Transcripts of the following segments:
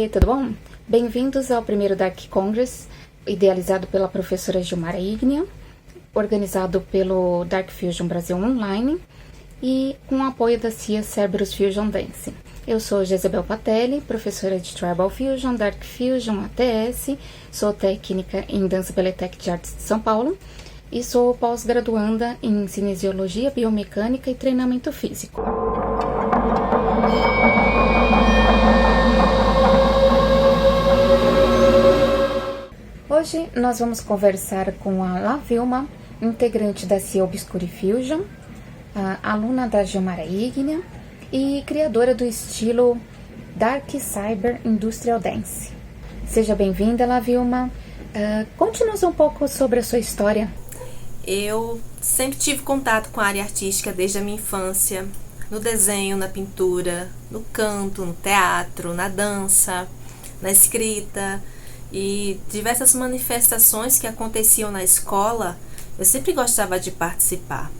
Oi, tudo bom? Bem-vindos ao primeiro Dark Congress, idealizado pela professora Gilmara Ignia, organizado pelo Dark Fusion Brasil Online e com o apoio da CIA Cerberus Fusion Dance. Eu sou Jezebel Patelli, professora de Tribal Fusion, Dark Fusion, ATS, sou técnica em Dança pela ETEC de Artes de São Paulo e sou pós-graduanda em Cinesiologia, Biomecânica e Treinamento Físico. Hoje nós vamos conversar com a La Vilma, integrante da CIA Obscure Fusion, aluna da Gilmara Ignia e criadora do estilo Dark Cyber Industrial Dance. Seja bem-vinda, La Vilma. Conte-nos um pouco sobre a sua história. Eu sempre tive contato com a área artística desde a minha infância, no desenho, na pintura, no canto, no teatro, na dança, na escrita e diversas manifestações que aconteciam na escola. Eu sempre gostava de participar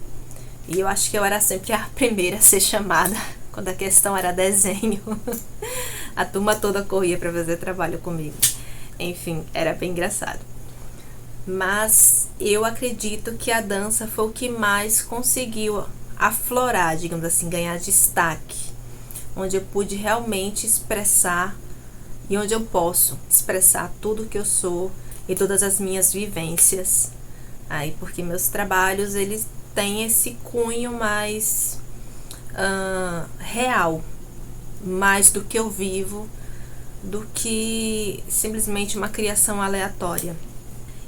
e eu acho que eu era sempre a primeira a ser chamada quando a questão era desenho. A turma toda corria para fazer trabalho comigo. Enfim, era bem engraçado. Mas eu acredito que a dança foi o que mais conseguiu aflorar, digamos assim, ganhar destaque, onde eu pude realmente expressar e onde eu posso expressar tudo que eu sou e todas as minhas vivências. Aí, porque meus trabalhos, eles têm esse cunho mais real, mais do que eu vivo, do que simplesmente uma criação aleatória.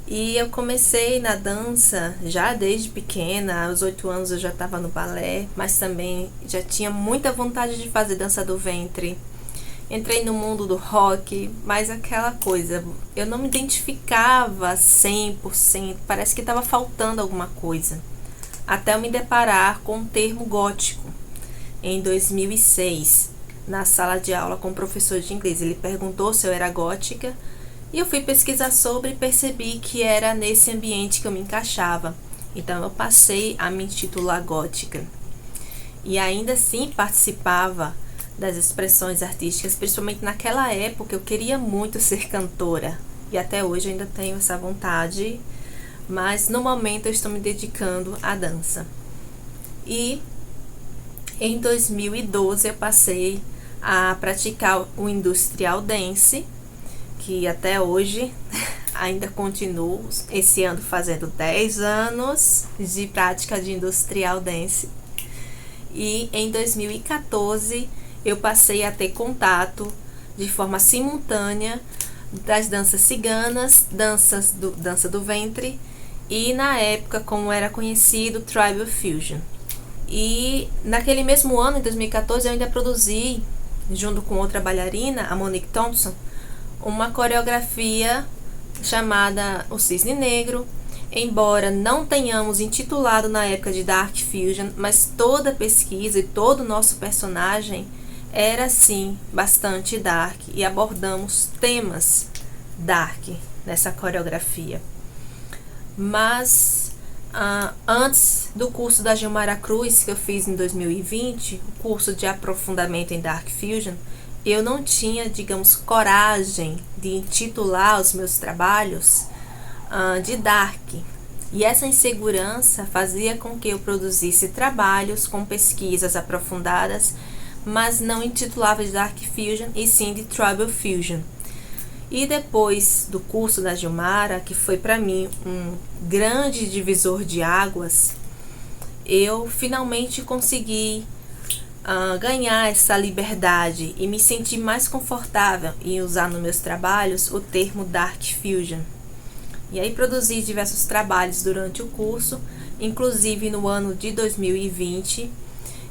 E eu comecei na dança já desde pequena, aos 8 anos eu já estava no balé, mas também já tinha muita vontade de fazer dança do ventre. Entrei no mundo do rock, mas aquela coisa, eu não me identificava 100%, parece que estava faltando alguma coisa. Até eu me deparar com o termo gótico, em 2006, na sala de aula com o professor de inglês. Ele perguntou se eu era gótica, e eu fui pesquisar sobre e percebi que era nesse ambiente que eu me encaixava. Então eu passei a me intitular gótica. E ainda assim participava das expressões artísticas, principalmente naquela época eu queria muito ser cantora. E até hoje eu ainda tenho essa vontade, mas no momento eu estou me dedicando à dança. E em 2012 eu passei a praticar o Industrial Dance, que até hoje ainda continuo, esse ano fazendo 10 anos de prática de Industrial Dance. E em 2014 eu passei a ter contato de forma simultânea das danças ciganas, dança do ventre e, na época, como era conhecido, Tribal Fusion. E naquele mesmo ano, em 2014, eu ainda produzi, junto com outra bailarina, a Monique Thompson, uma coreografia chamada O Cisne Negro. Embora não tenhamos intitulado na época de Dark Fusion, mas toda a pesquisa e todo o nosso personagem era sim bastante dark e abordamos temas dark nessa coreografia. Mas antes do curso da Gilmara Cruz, que eu fiz em 2020, o curso de aprofundamento em Dark Fusion, eu não tinha, digamos, coragem de intitular os meus trabalhos de Dark. E essa insegurança fazia com que eu produzisse trabalhos com pesquisas aprofundadas, mas não intitulava de Dark Fusion e sim de Tribal Fusion. E depois do curso da Gilmara, que foi para mim um grande divisor de águas, eu finalmente consegui ganhar essa liberdade e me sentir mais confortável em usar nos meus trabalhos o termo Dark Fusion. E aí produzi diversos trabalhos durante o curso, inclusive no ano de 2020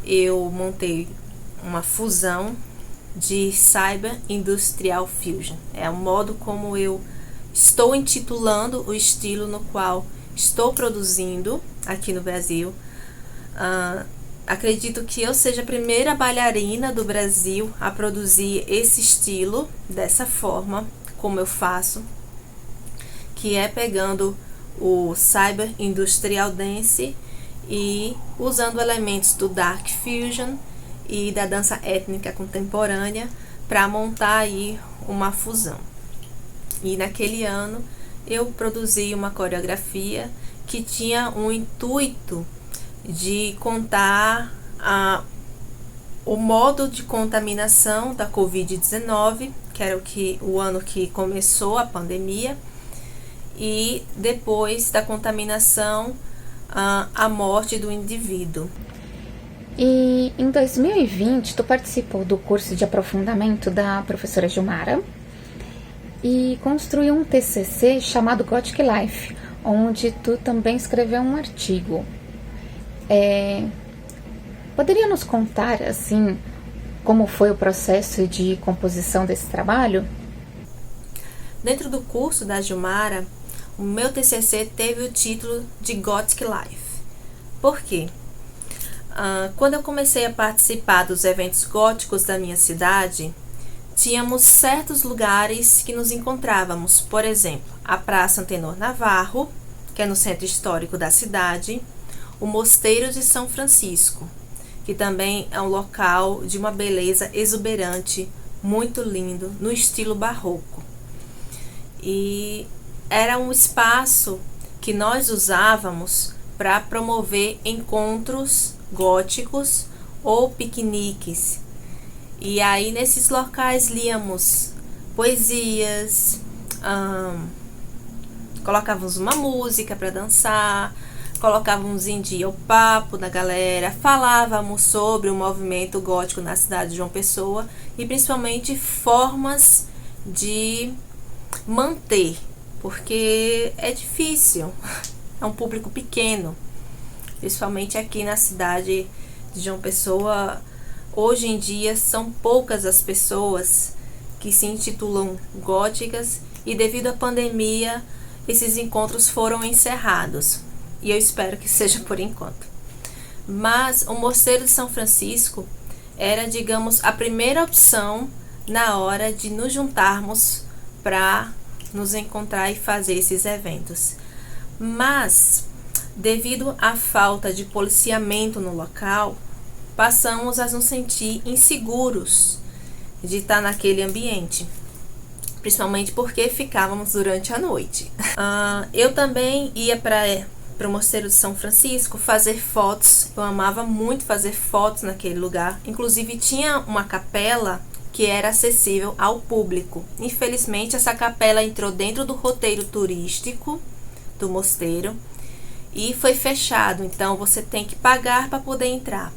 eu montei uma fusão de Cyber Industrial Fusion. É o modo como eu estou intitulando o estilo no qual estou produzindo aqui no Brasil. Acredito que eu seja a primeira bailarina do Brasil a produzir esse estilo dessa forma, como eu faço, que é pegando o Cyber Industrial Dance e usando elementos do Dark Fusion e da dança étnica contemporânea para montar aí uma fusão. E naquele ano eu produzi uma coreografia que tinha um intuito de contar o modo de contaminação da Covid-19, que era o ano que começou a pandemia, e depois da contaminação, a morte do indivíduo. E em 2020, tu participou do curso de aprofundamento da professora Gilmara e construiu um TCC chamado Gothic Life, onde tu também escreveu um artigo. Poderia nos contar, assim, como foi o processo de composição desse trabalho? Dentro do curso da Gilmara, o meu TCC teve o título de Gothic Life. Por quê? Quando eu comecei a participar dos eventos góticos da minha cidade, tínhamos certos lugares que nos encontrávamos. Por exemplo, a Praça Antenor Navarro, que é no centro histórico da cidade, o Mosteiro de São Francisco, que também é um local de uma beleza exuberante, muito lindo, no estilo barroco. E era um espaço que nós usávamos para promover encontros góticos ou piqueniques. E aí nesses locais líamos poesias, colocávamos uma música para dançar, colocávamos em dia o papo da galera, falávamos sobre o movimento gótico na cidade de João Pessoa e principalmente formas de manter, porque é difícil, é um público pequeno, principalmente aqui na cidade de João Pessoa. Hoje em dia são poucas as pessoas que se intitulam góticas e devido à pandemia esses encontros foram encerrados. E eu espero que seja por enquanto. Mas o Mosteiro de São Francisco era, digamos, a primeira opção na hora de nos juntarmos para nos encontrar e fazer esses eventos. Mas, devido à falta de policiamento no local, passamos a nos sentir inseguros de estar naquele ambiente. Principalmente porque ficávamos durante a noite. Eu também ia para o Mosteiro de São Francisco fazer fotos. Eu amava muito fazer fotos naquele lugar. Inclusive tinha uma capela que era acessível ao público. Infelizmente essa capela entrou dentro do roteiro turístico do mosteiro e foi fechado. Então você tem que pagar para poder entrar.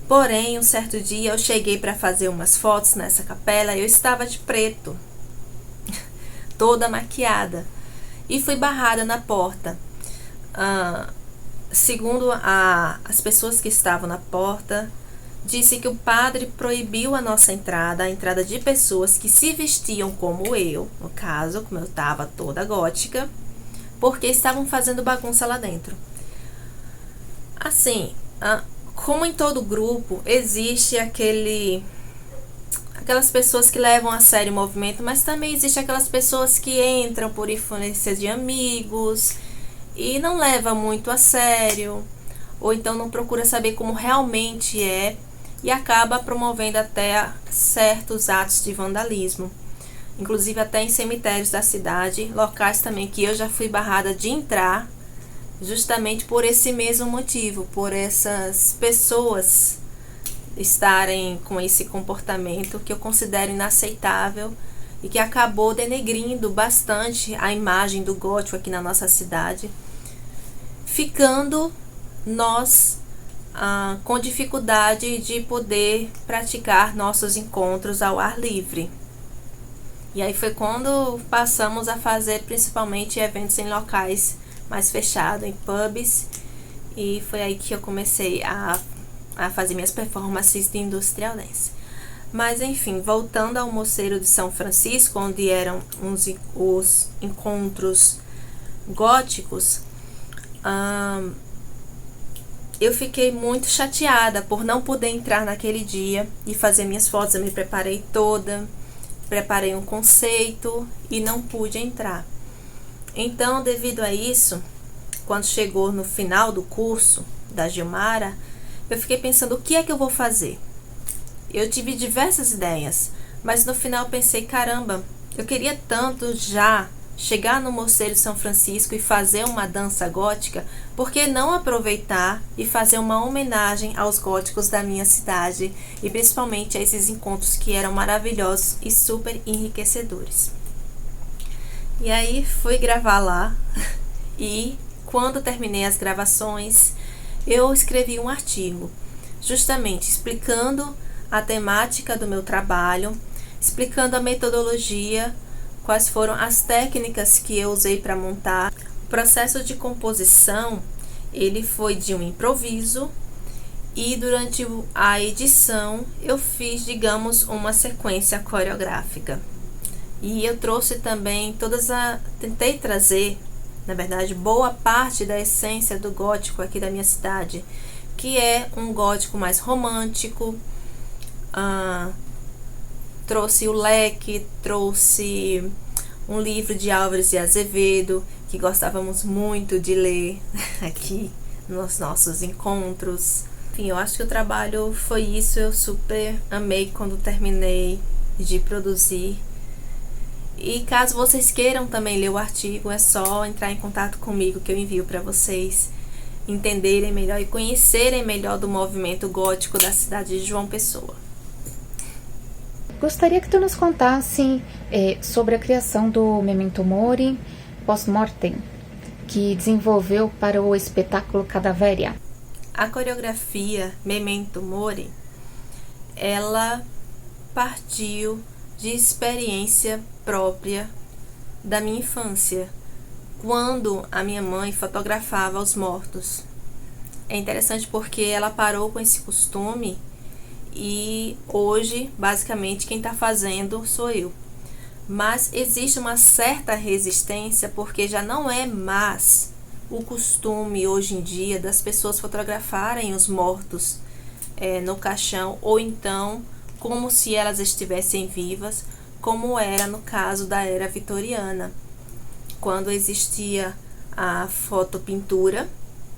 Porém, um certo dia eu cheguei para fazer umas fotos nessa capela e eu estava de preto, toda maquiada, e fui barrada na porta. Segundo as pessoas que estavam na porta, disse que o padre proibiu a nossa entrada, a entrada de pessoas que se vestiam como eu, no caso, como eu estava toda gótica, porque estavam fazendo bagunça lá dentro. Assim, como em todo grupo, existe aquelas pessoas que levam a sério o movimento, mas também existe aquelas pessoas que entram por influência de amigos e não leva muito a sério, ou então não procura saber como realmente é e acaba promovendo até certos atos de vandalismo, inclusive até em cemitérios da cidade, locais também que eu já fui barrada de entrar, justamente por esse mesmo motivo, por essas pessoas estarem com esse comportamento que eu considero inaceitável e que acabou denegrindo bastante a imagem do gótico aqui na nossa cidade, ficando nós com dificuldade de poder praticar nossos encontros ao ar livre. E aí foi quando passamos a fazer principalmente eventos em locais mais fechados, em pubs, e foi aí que eu comecei a fazer minhas performances de industrial dance. Mas enfim, voltando ao Mosteiro de São Francisco, onde eram os encontros góticos, eu fiquei muito chateada por não poder entrar naquele dia e fazer minhas fotos. Eu me preparei toda, preparei um conceito e não pude entrar. Então, devido a isso, quando chegou no final do curso da Gilmara, eu fiquei pensando o que é que eu vou fazer. Eu tive diversas ideias, Mas no final pensei, caramba, eu queria tanto já chegar no Mosteiro de São Francisco e fazer uma dança gótica, por que não aproveitar e fazer uma homenagem aos góticos da minha cidade e principalmente a esses encontros que eram maravilhosos e super enriquecedores. E aí fui gravar lá e quando terminei as gravações, eu escrevi um artigo justamente explicando a temática do meu trabalho, explicando a metodologia, quais foram as técnicas que eu usei para montar. O processo de composição, ele foi de um improviso e durante a edição eu fiz, digamos, uma sequência coreográfica. E eu trouxe também tentei trazer, na verdade, boa parte da essência do gótico aqui da minha cidade, que é um gótico mais romântico. Trouxe o leque, trouxe um livro de Álvares de Azevedo, que gostávamos muito de ler aqui nos nossos encontros. Enfim, eu acho que o trabalho foi isso, eu super amei quando terminei de produzir. E caso vocês queiram também ler o artigo, é só entrar em contato comigo que eu envio para vocês entenderem melhor e conhecerem melhor do movimento gótico da cidade de João Pessoa. Gostaria que tu nos contasse sobre a criação do Memento Mori Post-Mortem, que desenvolveu para o espetáculo Cadaveria. A coreografia Memento Mori, ela partiu de experiência própria da minha infância, quando a minha mãe fotografava os mortos. É interessante porque ela parou com esse costume e hoje, basicamente, quem está fazendo sou eu. Mas existe uma certa resistência porque já não é mais o costume hoje em dia das pessoas fotografarem os mortos no caixão ou então como se elas estivessem vivas, como era no caso da era vitoriana, quando existia a fotopintura,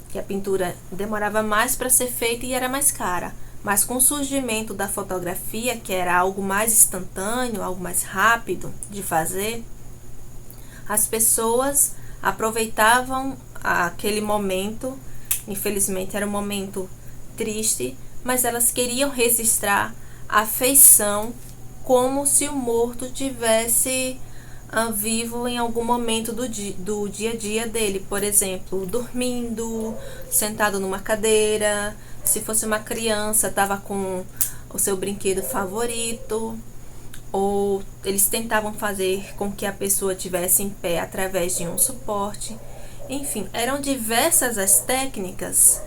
que a pintura demorava mais para ser feita e era mais cara. Mas com o surgimento da fotografia, que era algo mais instantâneo, algo mais rápido de fazer, as pessoas aproveitavam aquele momento. Infelizmente era um momento triste, mas elas queriam registrar a afeição como se o morto tivesse vivo em algum momento do dia a dia dele. Por exemplo, dormindo, sentado numa cadeira. Se fosse uma criança, estava com o seu brinquedo favorito, ou eles tentavam fazer com que a pessoa estivesse em pé através de um suporte. Enfim, eram diversas as técnicas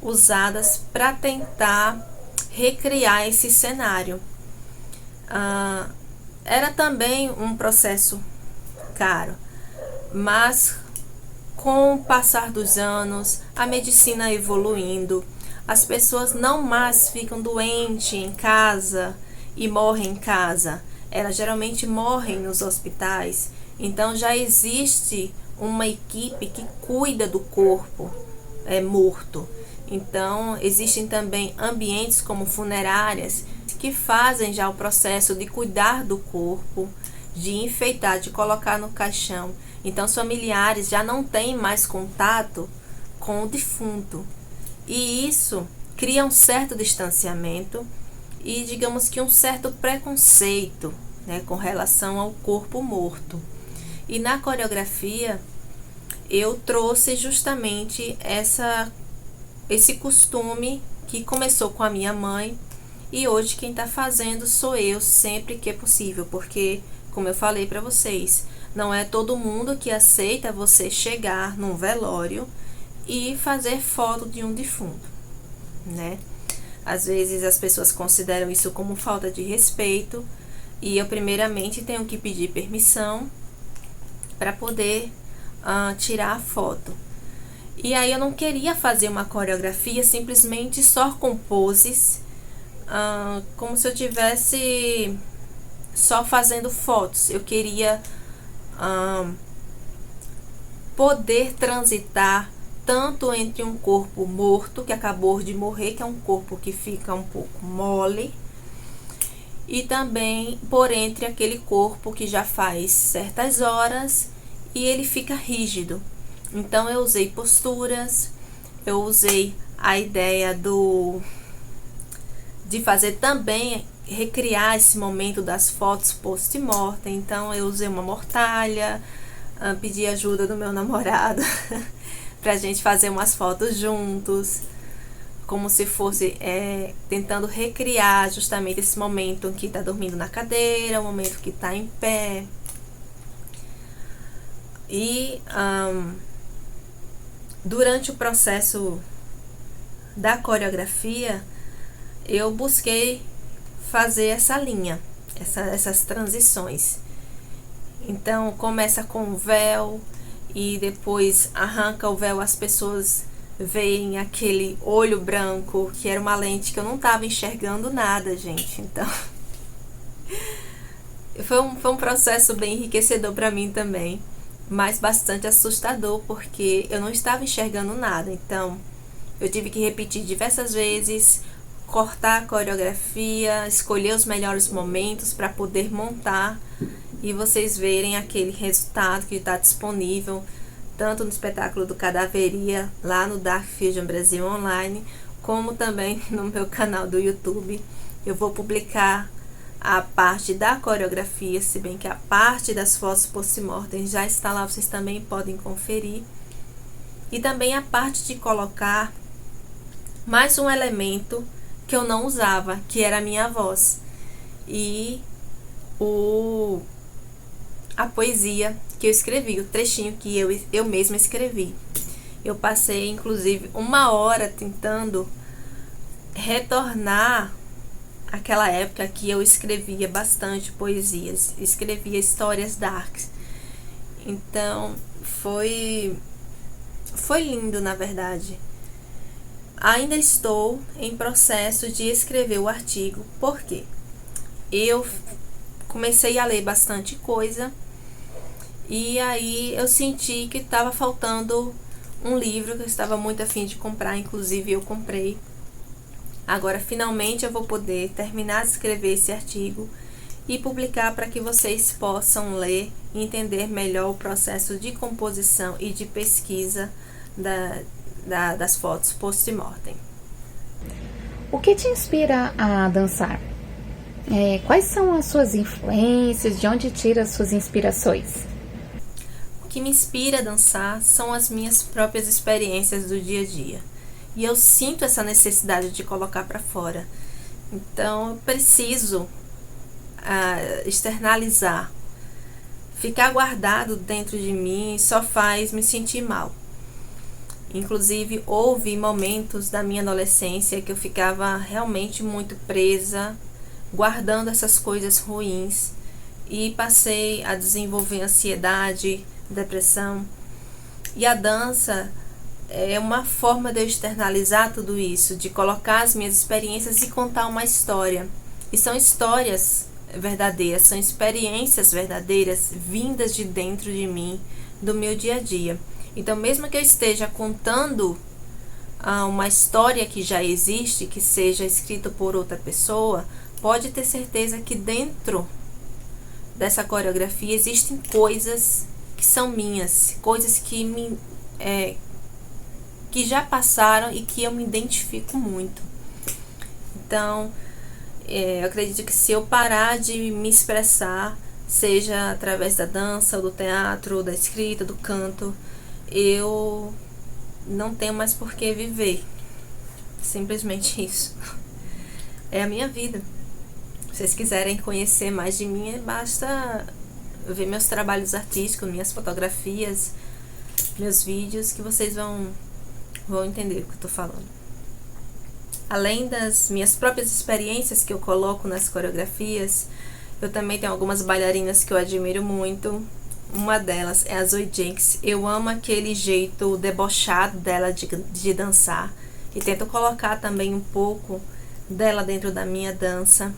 usadas para tentar recriar esse cenário. Era também um processo caro, mas com o passar dos anos, a medicina evoluindo, as pessoas não mais ficam doentes em casa e morrem em casa. Elas geralmente morrem nos hospitais. Então já existe uma equipe que cuida do corpo morto. Então existem também ambientes como funerárias que fazem já o processo de cuidar do corpo, de enfeitar, de colocar no caixão. Então os familiares já não têm mais contato com o defunto. E isso cria um certo distanciamento e, digamos que, um certo preconceito, com relação ao corpo morto. E na coreografia, eu trouxe justamente esse costume que começou com a minha mãe e hoje quem está fazendo sou eu sempre que é possível, porque, como eu falei para vocês, não é todo mundo que aceita você chegar num velório e fazer foto de um defunto, né? Às vezes as pessoas consideram isso como falta de respeito e eu primeiramente tenho que pedir permissão para poder tirar a foto. E aí eu não queria fazer uma coreografia simplesmente só com poses, como se eu tivesse só fazendo fotos. Eu queria poder transitar tanto entre um corpo morto, que acabou de morrer, que é um corpo que fica um pouco mole, e também por entre aquele corpo que já faz certas horas e ele fica rígido. Então eu usei posturas, eu usei a ideia de fazer também, recriar esse momento das fotos post-mortem. Então eu usei uma mortalha, pedi ajuda do meu namorado pra gente fazer umas fotos juntos, como se fosse tentando recriar justamente esse momento que tá dormindo na cadeira, o momento que tá em pé. E durante o processo da coreografia, eu busquei fazer essa linha, essas transições. Então começa com o véu e depois arranca o véu, as pessoas veem aquele olho branco, que era uma lente que eu não estava enxergando nada, gente. Então foi um processo bem enriquecedor para mim também, mas bastante assustador, porque eu não estava enxergando nada. Então eu tive que repetir diversas vezes, cortar a coreografia, escolher os melhores momentos para poder montar e vocês verem aquele resultado que está disponível tanto no espetáculo do Cadaveria, lá no Dark Fusion Brasil Online, como também no meu canal do YouTube. Eu vou publicar a parte da coreografia, se bem que a parte das fotos post-mortem já está lá, vocês também podem conferir. E também a parte de colocar mais um elemento que eu não usava, que era a minha voz. E a poesia que eu escrevi, o trechinho que eu mesma escrevi. Eu passei, inclusive, 1 hora tentando retornar àquela época que eu escrevia bastante poesias, escrevia histórias darks. Então, foi lindo, na verdade. Ainda estou em processo de escrever o artigo, porque eu comecei a ler bastante coisa e aí eu senti que estava faltando um livro que eu estava muito afim de comprar, inclusive eu comprei. Agora finalmente eu vou poder terminar de escrever esse artigo e publicar para que vocês possam ler e entender melhor o processo de composição e de pesquisa das fotos post-mortem. O que te inspira a dançar? Quais são as suas influências? De onde tira as suas inspirações? O que me inspira a dançar são as minhas próprias experiências do dia a dia. E eu sinto essa necessidade de colocar para fora. Então eu preciso externalizar. Ficar guardado dentro de mim só faz me sentir mal. Inclusive, houve momentos da minha adolescência que eu ficava realmente muito presa, guardando essas coisas ruins, e passei a desenvolver ansiedade, depressão. E a dança é uma forma de eu externalizar tudo isso, de colocar as minhas experiências e contar uma história. E são histórias verdadeiras, são experiências verdadeiras vindas de dentro de mim, do meu dia a dia. Então, mesmo que eu esteja contando uma história que já existe, que seja escrita por outra pessoa, pode ter certeza que dentro dessa coreografia existem coisas que são minhas, coisas que que já passaram e que eu me identifico muito. Então, eu acredito que se eu parar de me expressar, seja através da dança, do teatro, da escrita, do canto, eu não tenho mais por que viver. Simplesmente isso. É a minha vida. Se vocês quiserem conhecer mais de mim, basta ver meus trabalhos artísticos, minhas fotografias, meus vídeos, que vocês vão entender o que eu tô falando. Além das minhas próprias experiências que eu coloco nas coreografias, eu também tenho algumas bailarinas que eu admiro muito. Uma delas é a Zoe Jenks. Eu amo aquele jeito debochado dela de dançar, e tento colocar também um pouco dela dentro da minha dança.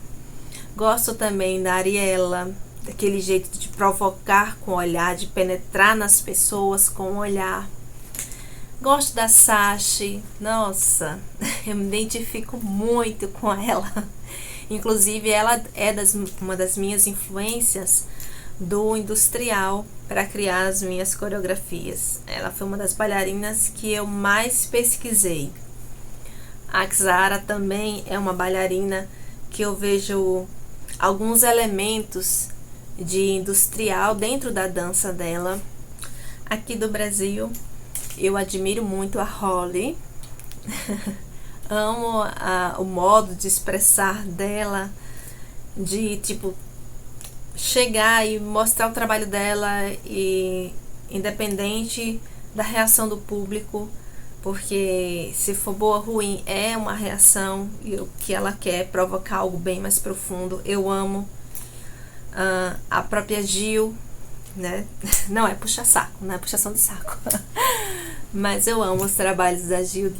Gosto também da Ariela, daquele jeito de provocar com o olhar, de penetrar nas pessoas com o olhar. Gosto da Sashi, nossa, eu me identifico muito com ela. Inclusive, ela é uma das minhas influências do industrial para criar as minhas coreografias. Ela foi uma das bailarinas que eu mais pesquisei. A Xara também é uma bailarina que eu vejo alguns elementos de industrial dentro da dança dela. Aqui do Brasil, eu admiro muito a Holly. Amo o modo de expressar dela, de tipo chegar e mostrar o trabalho dela, e independente da reação do público, porque se for boa ou ruim, é uma reação e o que ela quer provocar algo bem mais profundo. Eu amo a própria Gil, né? Não é puxa-saco, não é puxação de saco. Mas eu amo os trabalhos da Gil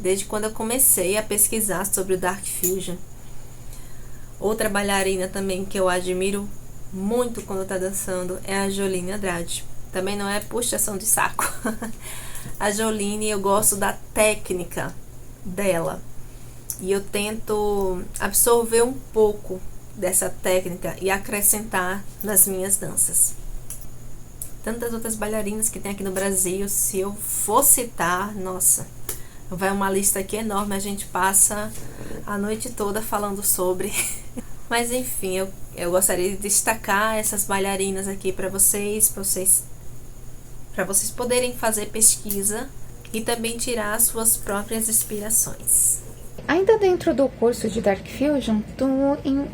desde quando eu comecei a pesquisar sobre o Dark Fusion. Outra bailarina também que eu admiro muito quando tá dançando é a Jolene Andrade. Também não é puxação de saco. A Jolene, eu gosto da técnica dela. E eu tento absorver um pouco dessa técnica e acrescentar nas minhas danças. Tantas outras bailarinas que tem aqui no Brasil, se eu for citar, nossa, vai uma lista aqui enorme, a gente passa a noite toda falando sobre. Mas enfim, eu gostaria de destacar essas bailarinas aqui para vocês poderem fazer pesquisa e também tirar as suas próprias inspirações. Ainda dentro do curso de Dark Fusion, tu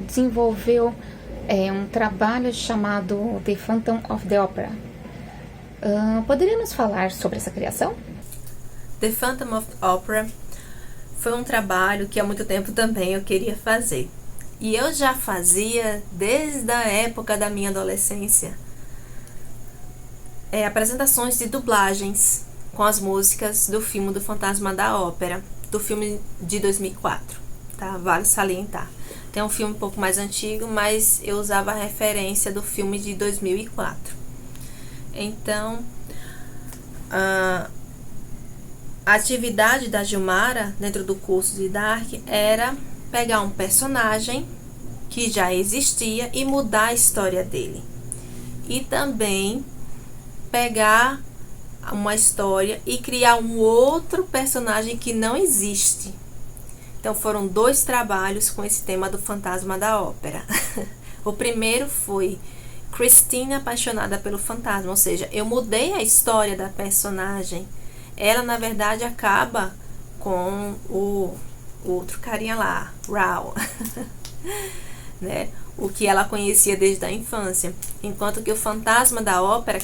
desenvolveu um trabalho chamado The Phantom of the Opera. Poderia nos falar sobre essa criação? The Phantom of the Opera foi um trabalho que há muito tempo também eu queria fazer. E eu já fazia desde a época da minha adolescência apresentações de dublagens com as músicas do filme do Fantasma da Ópera, do filme de 2004, tá? Vale salientar. Tem um filme um pouco mais antigo, mas eu usava a referência do filme de 2004. Então, a atividade da Gilmara dentro do curso de Dark era pegar um personagem que já existia e mudar a história dele. E também pegar uma história e criar um outro personagem que não existe. Então foram 2 trabalhos com esse tema do Fantasma da Ópera. O primeiro foi Christine apaixonada pelo fantasma, ou seja, eu mudei a história da personagem. Ela na verdade acaba com o outro carinha lá, Raul, né? O que ela conhecia desde a infância. Enquanto que o Fantasma da Ópera,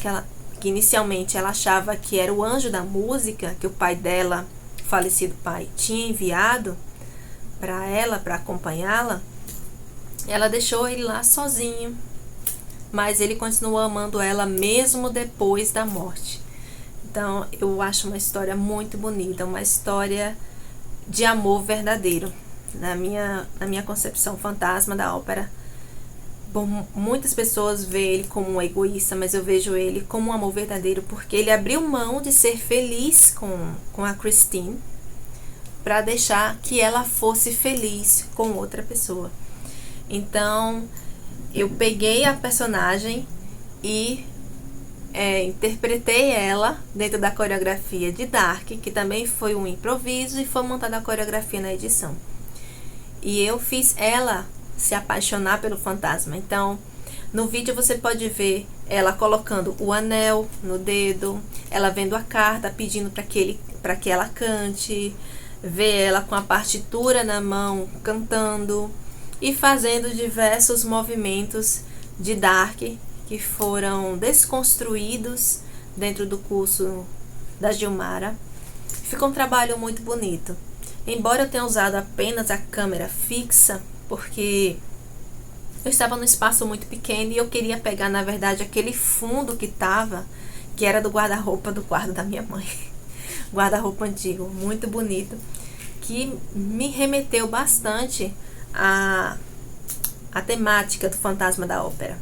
que inicialmente ela achava que era o anjo da música, que o pai dela, o falecido pai, tinha enviado para ela, para acompanhá-la, ela deixou ele lá sozinho, mas ele continuou amando ela mesmo depois da morte. Então eu acho uma história muito bonita, uma história de amor verdadeiro. Na minha concepção, Fantasma da Ópera, bom, muitas pessoas veem ele como um egoísta, mas eu vejo ele como um amor verdadeiro, porque ele abriu mão de ser feliz com a Christine para deixar que ela fosse feliz com outra pessoa. Então eu peguei a personagem e interpretei ela dentro da coreografia de Dark, que também foi um improviso e foi montada a coreografia na edição. E eu fiz ela se apaixonar pelo fantasma. Então, no vídeo você pode ver ela colocando o anel no dedo, ela vendo a carta pedindo para que ela cante, ver ela com a partitura na mão cantando e fazendo diversos movimentos de Dark que foram desconstruídos dentro do curso da Gilmara. Ficou um trabalho muito bonito. Embora eu tenha usado apenas a câmera fixa, porque eu estava num espaço muito pequeno e eu queria pegar, na verdade, aquele fundo que era do guarda-roupa do quarto da minha mãe. Guarda-roupa antigo, muito bonito, que me remeteu bastante à temática do Fantasma da Ópera.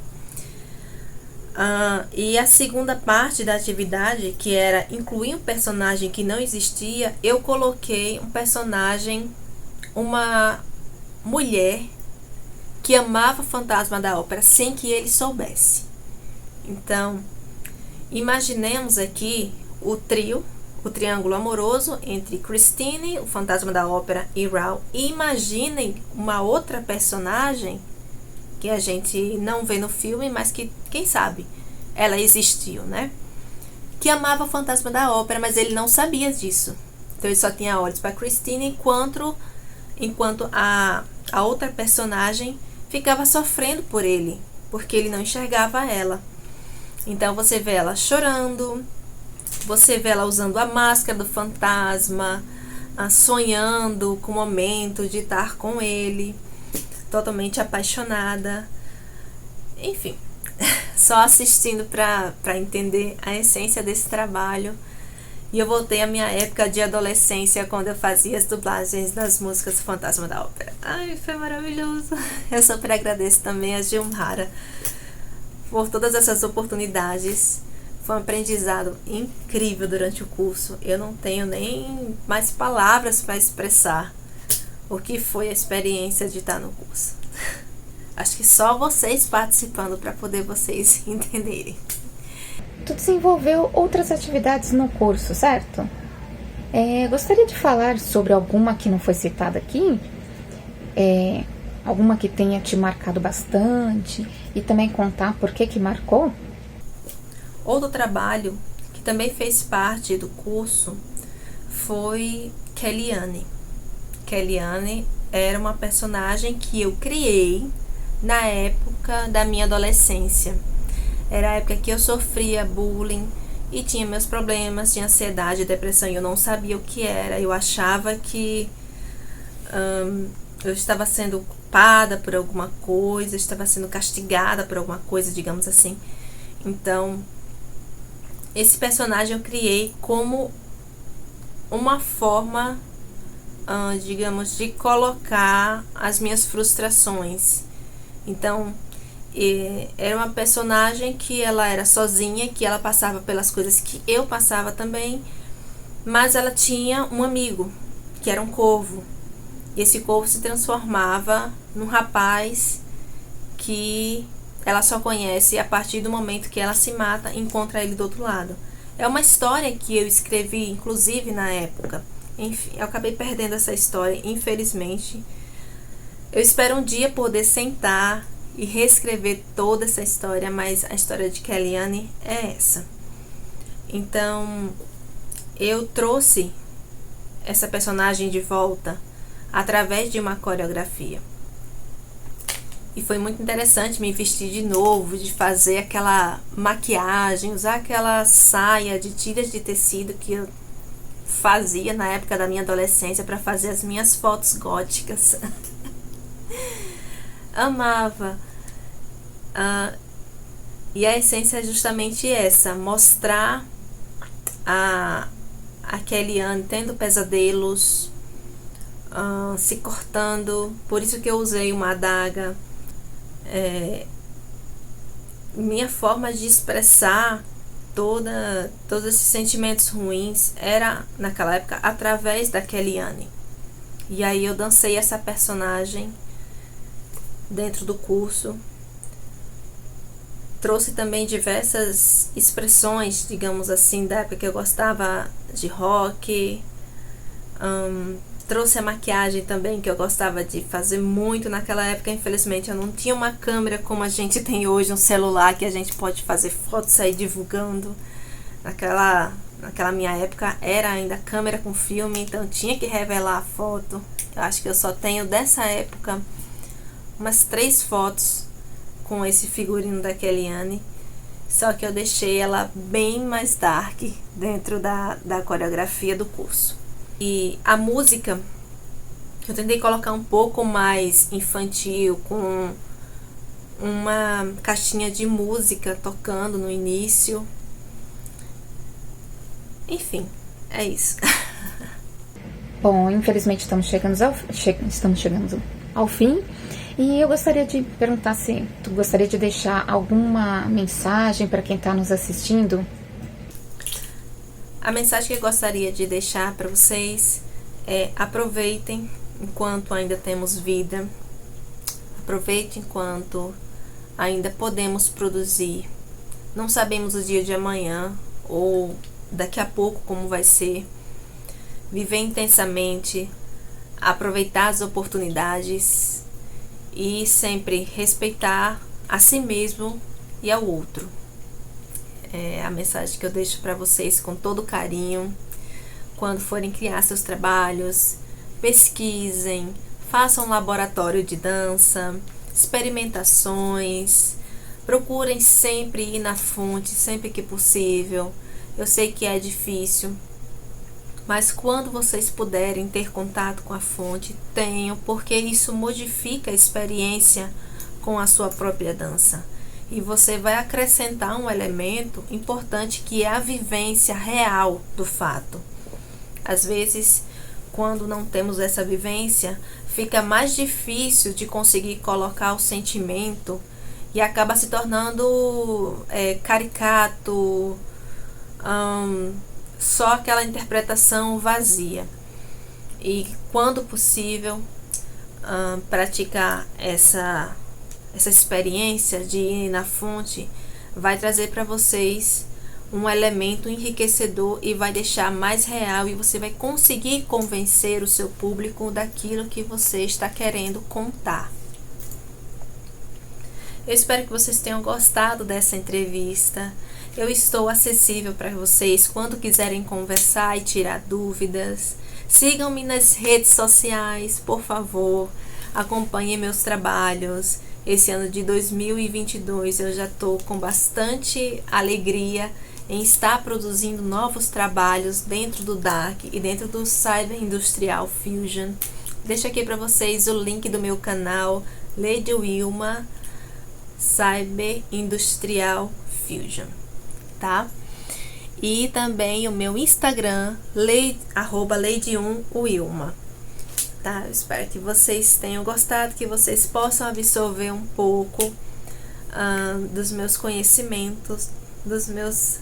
E a segunda parte da atividade, que era incluir um personagem que não existia, eu coloquei um personagem, mulher que amava o fantasma da ópera sem que ele soubesse. Então, imaginemos aqui o triângulo amoroso entre Christine, o fantasma da ópera, e Raoul. E imaginem uma outra personagem que a gente não vê no filme, mas que, quem sabe, ela existiu, né? Que amava o fantasma da ópera, mas ele não sabia disso. Então ele só tinha olhos para Christine, enquanto a outra personagem ficava sofrendo por ele, porque ele não enxergava ela. Então você vê ela chorando, você vê ela usando a máscara do fantasma, sonhando com o momento de estar com ele, totalmente apaixonada. Enfim, só assistindo para entender a essência desse trabalho. E eu voltei à minha época de adolescência, quando eu fazia as dublagens das músicas do Fantasma da Ópera. Ai, foi maravilhoso. Eu super agradeço também a Gilmara por todas essas oportunidades. Foi um aprendizado incrível durante o curso. Eu não tenho nem mais palavras para expressar o que foi a experiência de estar no curso. Acho que só vocês participando para poder vocês entenderem. Tu desenvolveu outras atividades no curso, certo? Gostaria de falar sobre alguma que não foi citada aqui, alguma que tenha te marcado bastante e também contar por que marcou? Outro trabalho que também fez parte do curso foi Kellyanne. Kellyanne era uma personagem que eu criei na época da minha adolescência. Era a época que eu sofria bullying e tinha meus problemas de ansiedade e depressão e eu não sabia o que era. Eu achava que eu estava sendo culpada por alguma coisa, estava sendo castigada por alguma coisa, digamos assim. Então, esse personagem eu criei como uma forma, digamos, de colocar as minhas frustrações. Então, era uma personagem que ela era sozinha, que ela passava pelas coisas que eu passava também, mas ela tinha um amigo, que era um corvo. E esse corvo se transformava num rapaz que ela só conhece a partir do momento que ela se mata e encontra ele do outro lado. É uma história que eu escrevi, inclusive, na época. Enfim, eu acabei perdendo essa história, infelizmente. Eu espero um dia poder sentar e reescrever toda essa história, mas a história de Kellyanne é essa. Então, eu trouxe essa personagem de volta através de uma coreografia. E foi muito interessante me vestir de novo, de fazer aquela maquiagem, usar aquela saia de tiras de tecido que eu fazia na época da minha adolescência para fazer as minhas fotos góticas. Amava. E a essência é justamente essa, mostrar a Kellyanne tendo pesadelos, se cortando. Por isso que eu usei uma adaga. Minha forma de expressar todos esses sentimentos ruins era, naquela época, através da Kellyanne. E aí eu dancei essa personagem dentro do curso. Trouxe também diversas expressões, digamos assim, da época que eu gostava de rock. Trouxe a maquiagem também, que eu gostava de fazer muito naquela época. Infelizmente eu não tinha uma câmera como a gente tem hoje, um celular que a gente pode fazer fotos e sair divulgando. Naquela minha época era ainda câmera com filme, então tinha que revelar a foto. Eu acho que eu só tenho dessa época umas 3 fotos com esse figurino da Kellyanne, só que eu deixei ela bem mais dark dentro da coreografia do curso. E a música, eu tentei colocar um pouco mais infantil, com uma caixinha de música tocando no início. Enfim, é isso. Bom, infelizmente estamos chegando ao fim. E eu gostaria de perguntar se tu gostaria de deixar alguma mensagem para quem está nos assistindo. A mensagem que eu gostaria de deixar para vocês é: aproveitem enquanto ainda temos vida. Aproveite enquanto ainda podemos produzir. Não sabemos o dia de amanhã ou daqui a pouco como vai ser. Viver intensamente, aproveitar as oportunidades e sempre respeitar a si mesmo e ao outro. É a mensagem que eu deixo para vocês com todo carinho. Quando forem criar seus trabalhos, pesquisem, façam um laboratório de dança, experimentações, procurem sempre ir na fonte, sempre que possível. Eu sei que é difícil, mas quando vocês puderem ter contato com a fonte, tenham, porque isso modifica a experiência com a sua própria dança. E você vai acrescentar um elemento importante que é a vivência real do fato. Às vezes, quando não temos essa vivência, fica mais difícil de conseguir colocar o sentimento e acaba se tornando caricato, só aquela interpretação vazia. E quando possível, praticar essa experiência de ir na fonte vai trazer para vocês um elemento enriquecedor e vai deixar mais real, e você vai conseguir convencer o seu público daquilo que você está querendo contar. Eu espero que vocês tenham gostado dessa entrevista. Eu estou acessível para vocês quando quiserem conversar e tirar dúvidas. Sigam-me nas redes sociais, por favor. Acompanhem meus trabalhos. Esse ano de 2022 eu já estou com bastante alegria em estar produzindo novos trabalhos dentro do Dark e dentro do Cyber Industrial Fusion. Deixo aqui para vocês o link do meu canal Lady Wilma Cyber Industrial Fusion, tá? E também o meu Instagram, @Lady1Wilma. Tá? Eu espero que vocês tenham gostado, que vocês possam absorver um pouco dos meus conhecimentos, dos meus...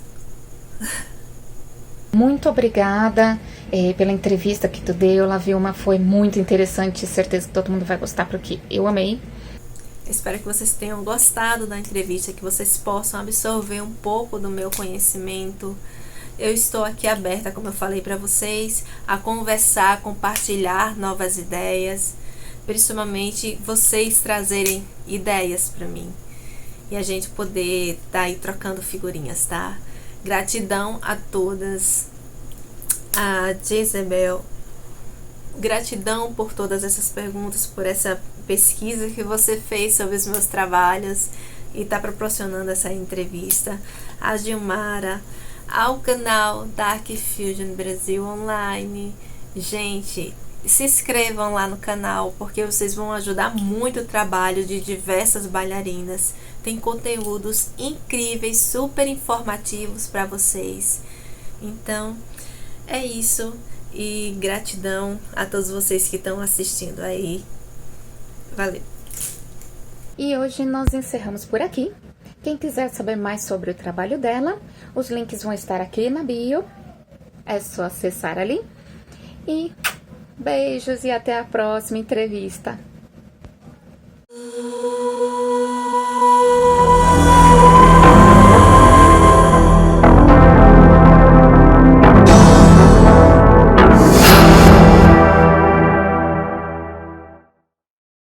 Muito obrigada pela entrevista que tu deu, Vilma, foi muito interessante, certeza que todo mundo vai gostar, porque eu amei. Espero que vocês tenham gostado da entrevista, que vocês possam absorver um pouco do meu conhecimento. Eu estou aqui aberta, como eu falei para vocês, a conversar, a compartilhar novas ideias, principalmente vocês trazerem ideias para mim e a gente poder estar aí trocando figurinhas, tá? Gratidão a todas. A Jezebel, gratidão por todas essas perguntas, por essa pesquisa que você fez sobre os meus trabalhos e está proporcionando essa entrevista. A Gilmara, ao canal Dark Fusion Brasil Online. Gente, se inscrevam lá no canal, porque vocês vão ajudar muito o trabalho de diversas bailarinas. Tem conteúdos incríveis, super informativos para vocês. Então, é isso. E gratidão a todos vocês que estão assistindo aí. Valeu! E hoje nós encerramos por aqui. Quem quiser saber mais sobre o trabalho dela, os links vão estar aqui na bio. É só acessar ali. E beijos e até a próxima entrevista.